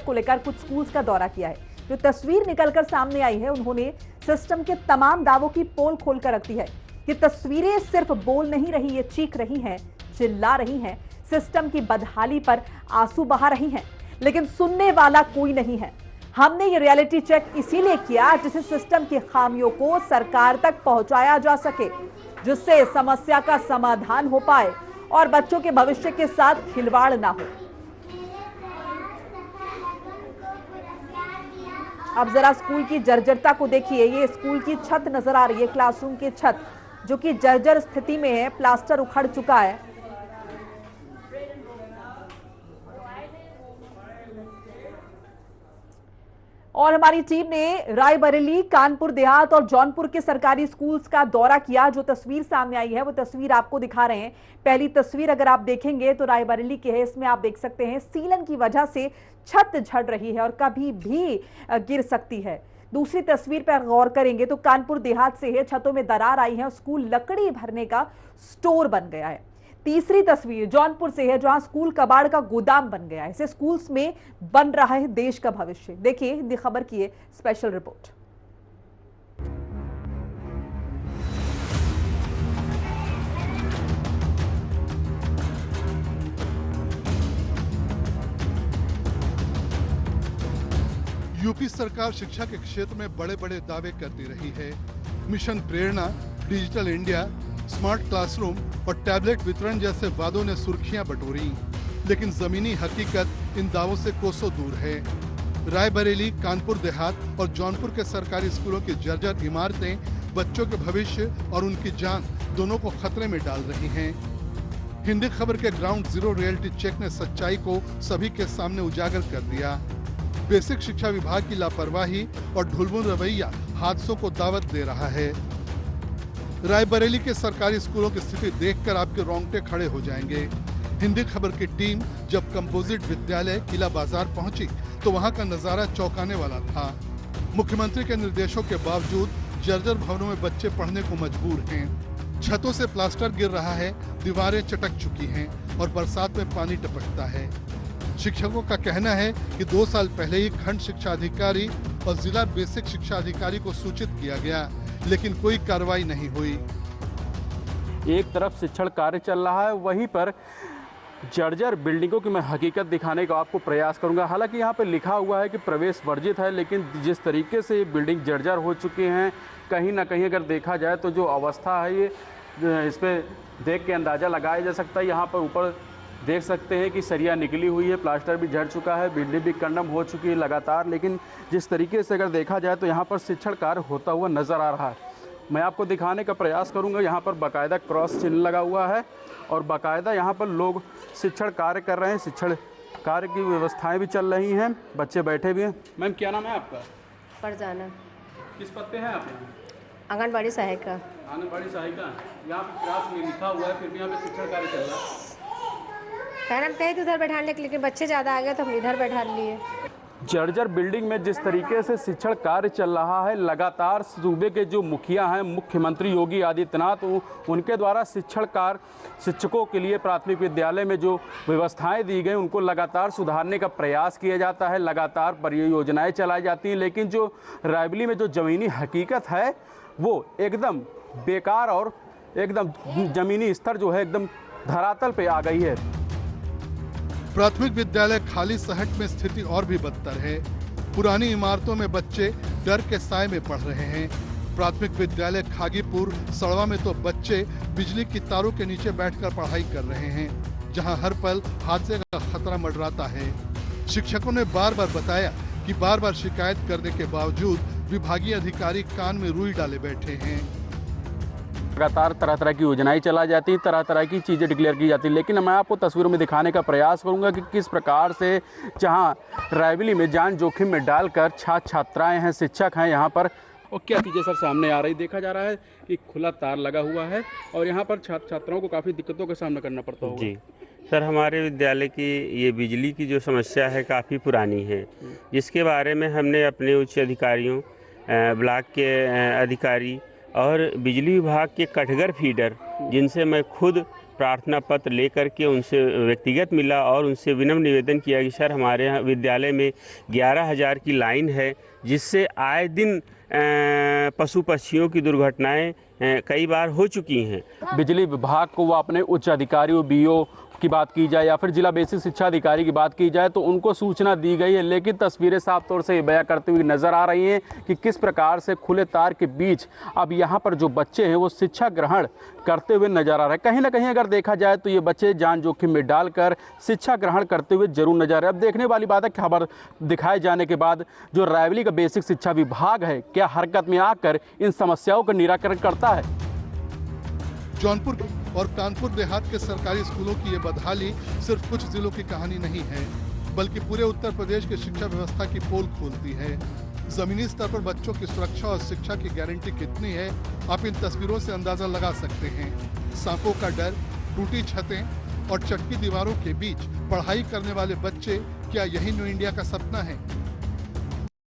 को लेकर कुछ स्कूल्स का दौरा किया है। जो तस्वीर निकलकर सामने आई है, उन्होंने सिस्टम के तमाम दावों की पोल खोलकर रख दी है। ये तस्वीरें सिर्फ बोल नहीं रही, ये चीख रही हैं, चिल्ला रही हैं, सिस्टम की बदहाली पर आंसू बहा रही हैं, लेकिन सुनने वाला कोई नहीं है। हमने ये रियलिटी चेक इसीलिए किया जिससे सिस्टम की खामियों को सरकार तक पहुंचाया जा सके, जिससे समस्या का समाधान हो पाए और बच्चों के भविष्य के साथ खिलवाड़ ना हो। अब जरा स्कूल की जर्जरता को देखिए। ये स्कूल की छत नजर आ रही है, क्लासरूम की छत जो कि जर्जर स्थिति में है, प्लास्टर उखड़ चुका है। और हमारी टीम ने रायबरेली, कानपुर देहात और जौनपुर के सरकारी स्कूल्स का दौरा किया। जो तस्वीर सामने आई है वो तस्वीर आपको दिखा रहे हैं। पहली तस्वीर अगर आप देखेंगे तो रायबरेली की है। इसमें आप देख सकते हैं सीलन की वजह से छत झड़ रही है और कभी भी गिर सकती है। दूसरी तस्वीर पर गौर करेंगे तो कानपुर देहात से है, छतों में दरार आई है, स्कूल लकड़ी भरने का स्टोर बन गया है। तीसरी तस्वीर जौनपुर से है, जहां स्कूल कबाड़ का गोदाम बन गया है। इसे स्कूल्स में बन रहा है देश का भविष्य। देखिए हिंदी खबर की ये स्पेशल रिपोर्ट। यूपी सरकार शिक्षा के क्षेत्र में बड़े बड़े दावे करती रही है। मिशन प्रेरणा, डिजिटल इंडिया, स्मार्ट क्लासरूम और टैबलेट वितरण जैसे वादों ने सुर्खियां बटोरी, लेकिन जमीनी हकीकत इन दावों से कोसों दूर है। रायबरेली, कानपुर देहात और जौनपुर के सरकारी स्कूलों की जर्जर इमारतें बच्चों के भविष्य और उनकी जान दोनों को खतरे में डाल रही हैं। हिंदी खबर के ग्राउंड जीरो रियलिटी चेक ने सच्चाई को सभी के सामने उजागर कर दिया। बेसिक शिक्षा विभाग की लापरवाही और ढुलमुल रवैया हादसों को दावत दे रहा है। रायबरेली के सरकारी स्कूलों की स्थिति देखकर आपके रोंगटे खड़े हो जाएंगे। हिंदी खबर की टीम जब कंपोजिट विद्यालय किला बाजार पहुंची तो वहां का नजारा चौंकाने वाला था। मुख्यमंत्री के निर्देशों के बावजूद जर्जर भवनों में बच्चे पढ़ने को मजबूर हैं। छतों से प्लास्टर गिर रहा है, दीवारें चटक चुकी हैं और बरसात में पानी टपकता है। शिक्षकों का कहना है कि 2 साल पहले ही खंड शिक्षा अधिकारी और जिला बेसिक शिक्षा अधिकारी को सूचित किया गया, लेकिन कोई कार्रवाई नहीं हुई। एक तरफ शिक्षण कार्य चल रहा है, वहीं पर जर्जर बिल्डिंगों की मैं हकीकत दिखाने का आपको प्रयास करूंगा। हालांकि यहाँ पे लिखा हुआ है कि प्रवेश वर्जित है, लेकिन जिस तरीके से ये बिल्डिंग जर्जर हो चुके हैं, कहीं ना कहीं अगर देखा जाए तो जो अवस्था है ये इस पर देख के अंदाज़ा लगाया जा सकता है। यहाँ पर ऊपर देख सकते हैं कि सरिया निकली हुई है, प्लास्टर भी झड़ चुका है, बिल्डिंग भी कंडम हो चुकी है लगातार। लेकिन जिस तरीके से अगर देखा जाए तो यहाँ पर शिक्षण कार्य होता हुआ नज़र आ रहा है। मैं आपको दिखाने का प्रयास करूँगा। यहाँ पर बाकायदा क्रॉस चिन्ह लगा हुआ है और बाकायदा यहाँ पर लोग शिक्षण कार्य कर रहे हैं। शिक्षण कार्य की व्यवस्थाएँ भी चल रही हैं, बच्चे बैठे भी हैं। मैम क्या नाम है आपका? फरजाना। किस पद पे हैं आप? आंगनबाड़ी सहायिका। आंगनबाड़ी सहायिका। यहाँ पर क्लास में लिखा हुआ है, फिर भी यहाँ पे शिक्षण कार्य चल रहा है। पहले हम कहे थे उधर बैठाने के, लेकिन बच्चे ज़्यादा आ गए तो हम इधर बैठा लिए। जर्जर बिल्डिंग में जिस तरीके से शिक्षण कार्य चल रहा है, लगातार सूबे के जो मुखिया हैं, मुख्यमंत्री योगी आदित्यनाथ, उनके द्वारा शिक्षण कार्य, शिक्षकों के लिए प्राथमिक विद्यालय में जो व्यवस्थाएं दी गई उनको लगातार सुधारने का प्रयास किया जाता है, लगातार परियोजनाएं चलाई जाती हैं। लेकिन जो रायबरेली में जो ज़मीनी हकीकत है वो एकदम बेकार और एकदम ज़मीनी स्तर जो है एकदम धरातल पे आ गई है। प्राथमिक विद्यालय खाली सहट में स्थिति और भी बदतर है। पुरानी इमारतों में बच्चे डर के साए में पढ़ रहे हैं। प्राथमिक विद्यालय खागीपुर सड़वा में तो बच्चे बिजली की तारों के नीचे बैठकर पढ़ाई कर रहे हैं, जहां हर पल हादसे का खतरा मंडराता है। शिक्षकों ने बार बार बताया कि बार बार शिकायत करने के बावजूद विभागीय अधिकारी कान में रुई डाले बैठे हैं। लगातार तरह तरह की योजनाएं चलाई जाती हैं, तरह तरह की चीज़ें डिक्लेयर की जाती हैं, लेकिन मैं आपको तस्वीरों में दिखाने का प्रयास करूंगा कि किस प्रकार से जहां रायबरेली में जान जोखिम में डालकर छात्र छात्राएं हैं, शिक्षक हैं यहाँ पर, और क्या चीज़ें सर सामने आ रही देखा जा रहा है कि खुला तार लगा हुआ है और यहाँ पर छात्र छात्राओं को काफ़ी दिक्कतों का सामना करना पड़ता होगा। जी सर, हमारे विद्यालय की ये बिजली की जो समस्या है काफ़ी पुरानी है, जिसके बारे में हमने अपने उच्च अधिकारियों, ब्लॉक के अधिकारी और बिजली विभाग के कटघर फीडर, जिनसे मैं खुद प्रार्थना पत्र लेकर के उनसे व्यक्तिगत मिला और उनसे विनम्र निवेदन किया कि सर हमारे यहाँ विद्यालय में 11,000 की लाइन है, जिससे आए दिन पशु पक्षियों की दुर्घटनाएं कई बार हो चुकी हैं। बिजली विभाग को वो अपने उच्च अधिकारियों बीओ की बात की जाए या फिर जिला बेसिक शिक्षा अधिकारी की बात की जाए तो उनको सूचना दी गई है, लेकिन तस्वीरें साफ तौर से बयां करती हुई नजर आ रही हैं कि किस प्रकार से खुले तार के बीच अब यहाँ पर जो बच्चे हैं वो शिक्षा ग्रहण करते हुए नजर आ रहे हैं। कहीं ना कहीं अगर देखा जाए तो ये बच्चे जान जोखिम में डालकर शिक्षा ग्रहण करते हुए जरूर नजर आ रहे हैं। अब देखने वाली बात है, खबर दिखाए जाने के बाद जो रायबरेली का बेसिक शिक्षा विभाग है क्या हरकत में आकर इन समस्याओं का निराकरण करता है। जौनपुर और कानपुर देहात के सरकारी स्कूलों की ये बदहाली सिर्फ कुछ जिलों की कहानी नहीं है, बल्कि पूरे उत्तर प्रदेश की शिक्षा व्यवस्था की पोल खोलती है। जमीनी स्तर पर बच्चों की सुरक्षा और शिक्षा की गारंटी कितनी है, आप इन तस्वीरों से अंदाजा लगा सकते हैं। सांपों का डर, टूटी छतें और चटकी दीवारों के बीच पढ़ाई करने वाले बच्चे, क्या यही न्यू इंडिया का सपना है?